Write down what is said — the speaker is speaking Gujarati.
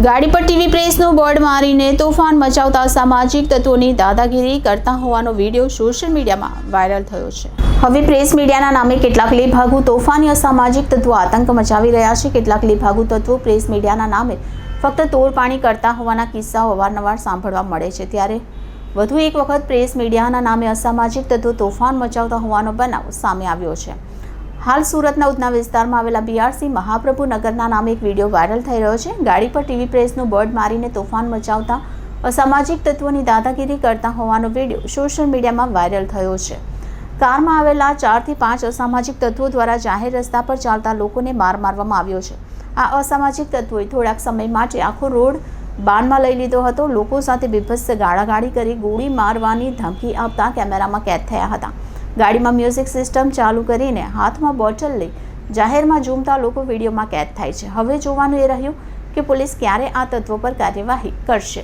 ગાડી પર ટીવી પ્રેસનું બોર્ડ મારીને તોફાન મચાવતા સામાજિક તત્વોની દાદાગીરી કરતા હોવાનો વિડીયો સોશિયલ મીડિયામાં વાયરલ થયો છે। હવે પ્રેસ મીડિયાના નામે કેટલાક લેભાગુ તોફાની અસામાજિક તત્વો આતંક મચાવી રહ્યા છે। કેટલાક લેભાગુ તત્વો પ્રેસ મીડિયાના નામે ફક્ત તોડપાણી કરતા હોવાના કિસ્સાઓ અવારનવાર સાંભળવા મળે છે। ત્યારે વધુ એક વખત પ્રેસ મીડિયાના નામે અસામાજિક તત્વો તોફાન મચાવતા હોવાનો બનાવ સામે આવ્યો છે। હાલ સુરતના ઉધના વિસ્તારમાં આવેલા બીઆરસી મહાપ્રભુ નગરના નામે એક વિડીયો વાયરલ થઈ રહ્યો છે। ગાડી પર ટીવી પ્રેસનું બોર્ડ મારીને તોફાન મચાવતા અસામાજિક તત્વોની દાદાગીરી કરતા હોવાનો વિડીયો સોશિયલ મીડિયામાં વાયરલ થયો છે। કારમાં આવેલા 4 થી 5 અસામાજિક તત્વો દ્વારા જાહેર રસ્તા પર ચાલતા લોકોને માર મારવામાં આવ્યો છે। આ અસામાજિક તત્વોએ થોડાક સમય માટે આખો રોડ બાનમાં લઈ લીધો હતો। લોકો સાથે બીભત્સ ગાળાગાળી કરી ગોળી મારવાની ધમકી આપતા કેમેરામાં કેદ થયા હતા। ગાડીમાં મ્યુઝિક સિસ્ટમ ચાલુ કરીને હાથમાં બોટલ લઈ જાહેરમાં ઝૂમતા લોકો વિડીયોમાં કેદ થાય છે। હવે જોવાનું એ રહ્યું કે પોલીસ ક્યારે આ તત્વો પર કાર્યવાહી કરશે।